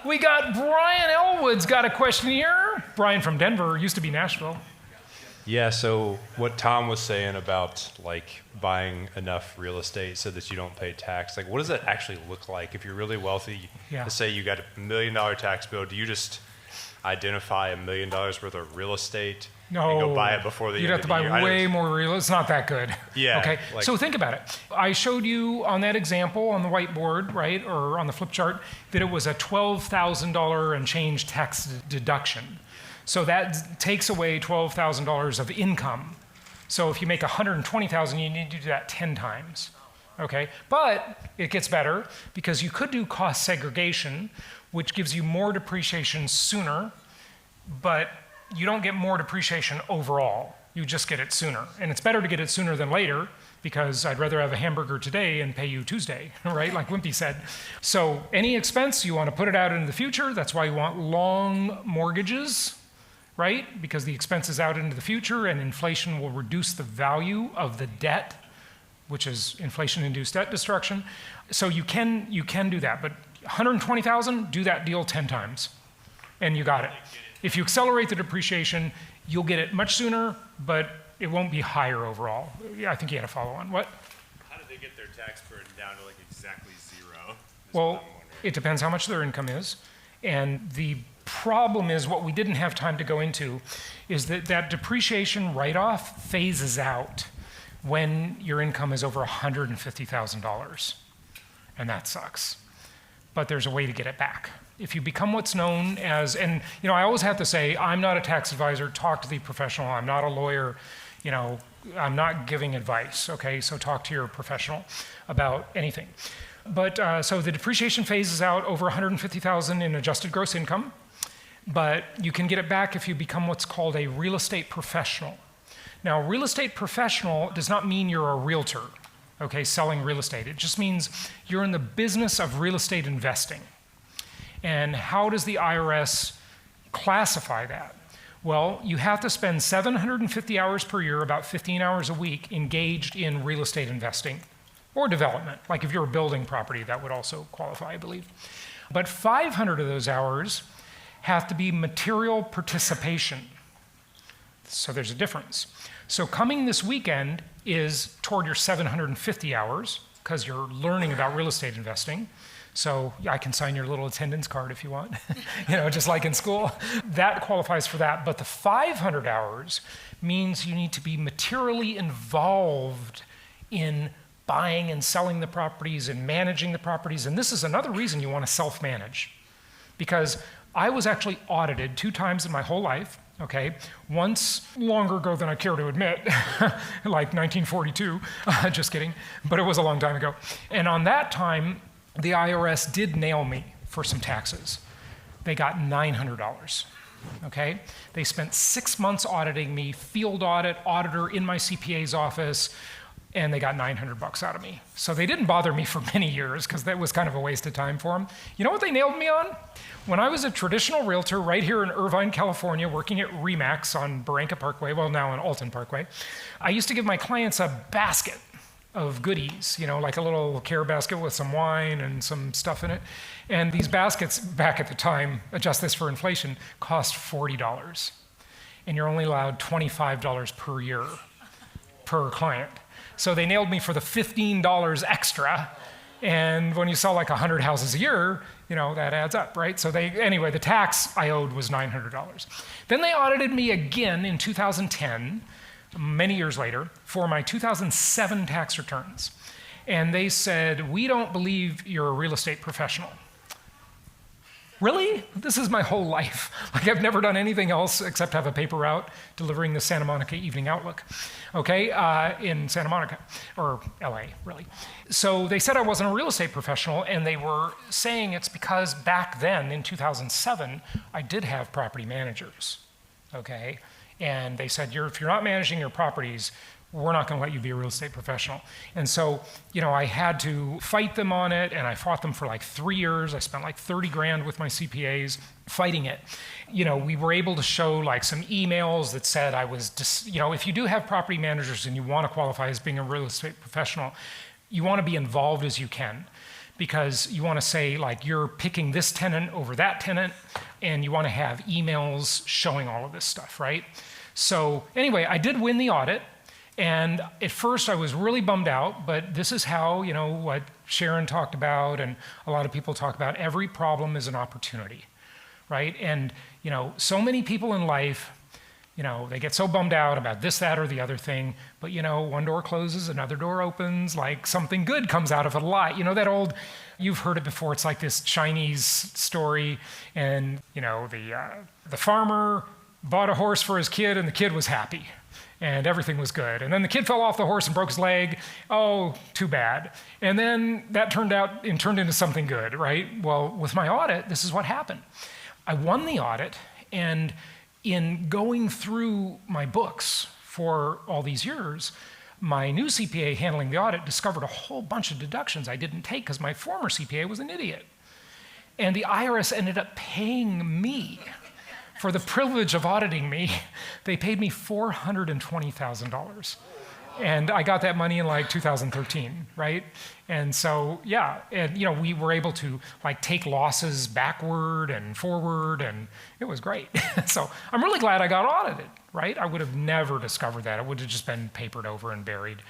We got Brian Elwood's got a question here. Brian from Denver, used to be Nashville. Yeah, so what Tom was saying about like buying enough real estate so that you don't pay tax, like what does that actually look like? If you're really wealthy, let's say you got $1 million tax bill, do you just identify $1 million worth of real estate and go buy it before the end of the year? You'd have to buy way more real. It's not that good. Yeah. Okay. So think about it. I showed you on that example on the whiteboard, right, or on the flip chart, that it was a $12,000 and change tax deduction. So that takes away $12,000 of income. So if you make $120,000, you need to do that 10 times. Okay. But it gets better because you could do cost segregation, which gives you more depreciation sooner, but you don't get more depreciation overall. You just get it sooner. And it's better to get it sooner than later because I'd rather have a hamburger today and pay you Tuesday, right? Like Wimpy said. So any expense, you want to put it out into the future. That's why you want long mortgages, right? Because the expense is out into the future and inflation will reduce the value of the debt, which is inflation-induced debt destruction. So you can do that, but 120,000, do that deal 10 times, and you got it. If you accelerate the depreciation, you'll get it much sooner, but it won't be higher overall. Yeah, I think you had a follow-on. What? How do they get their tax burden down to like exactly zero? Well, it depends how much their income is, and the problem is what we didn't have time to go into is that depreciation write-off phases out when your income is over $150,000, and that sucks. But there's a way to get it back. If you become what's known as, and I always have to say, I'm not a tax advisor, talk to the professional, I'm not a lawyer, I'm not giving advice, okay? So talk to your professional about anything. But so the depreciation phases out over $150,000 in adjusted gross income, but you can get it back if you become what's called a real estate professional. Now, real estate professional does not mean you're a realtor, okay, selling real estate. It just means you're in the business of real estate investing. And how does the IRS classify that? Well, you have to spend 750 hours per year, about 15 hours a week, engaged in real estate investing or development. Like if you're building property, that would also qualify, I believe. But 500 of those hours have to be material participation. So there's a difference. So coming this weekend is toward your 750 hours because you're learning about real estate investing. So I can sign your little attendance card if you want, just like in school. That qualifies for that. But the 500 hours means you need to be materially involved in buying and selling the properties and managing the properties. And this is another reason you want to self-manage. Because I was actually audited 2 times in my whole life. Okay, once longer ago than I care to admit, like 1942, just kidding, but it was a long time ago. And on that time, the IRS did nail me for some taxes. They got $900, okay? They spent 6 months auditing me, field audit, auditor in my CPA's office, and they got $900 out of me. So they didn't bother me for many years because that was kind of a waste of time for them. You know what they nailed me on? When I was a traditional realtor right here in Irvine, California, working at Remax on Barranca Parkway, well now on Alton Parkway, I used to give my clients a basket of goodies, like a little care basket with some wine and some stuff in it. And these baskets, back at the time, adjust this for inflation, cost $40. And you're only allowed $25 per year per client. So they nailed me for the $15 extra. And when you sell like 100 houses a year, that adds up, right? So anyway, the tax I owed was $900. Then they audited me again in 2010, many years later, for my 2007 tax returns. And they said, we don't believe you're a real estate professional. Really? This is my whole life. Like I've never done anything else except have a paper route delivering the Santa Monica Evening Outlook, okay, in Santa Monica, or LA, really. So they said I wasn't a real estate professional, and they were saying it's because back then, in 2007, I did have property managers, okay? And they said, if you're not managing your properties, we're not going to let you be a real estate professional. And so, I had to fight them on it, and I fought them for like 3 years. I spent like 30 grand with my CPAs fighting it. We were able to show like some emails that said I was if you do have property managers and you want to qualify as being a real estate professional, you want to be involved as you can. because you want to say like you're picking this tenant over that tenant, and you want to have emails showing all of this stuff, right? So anyway, I did win the audit, and at first I was really bummed out, but this is how, what Sharon talked about and a lot of people talk about, every problem is an opportunity, right? And, so many people in life, they get so bummed out about this, that, or the other thing, but one door closes, another door opens, like something good comes out of it a lot. That old, you've heard it before, it's like this Chinese story, and the farmer bought a horse for his kid, and the kid was happy, and everything was good. And then the kid fell off the horse and broke his leg. Oh, too bad. And then that turned into something good, right? Well, with my audit, this is what happened. I won the audit, and in going through my books for all these years, my new CPA handling the audit discovered a whole bunch of deductions I didn't take because my former CPA was an idiot. And the IRS ended up paying me for the privilege of auditing me. They paid me $420,000. And I got that money in like 2013, right? And so, yeah, and we were able to like take losses backward and forward, and it was great. So I'm really glad I got audited, right? I would have never discovered that. It would have just been papered over and buried.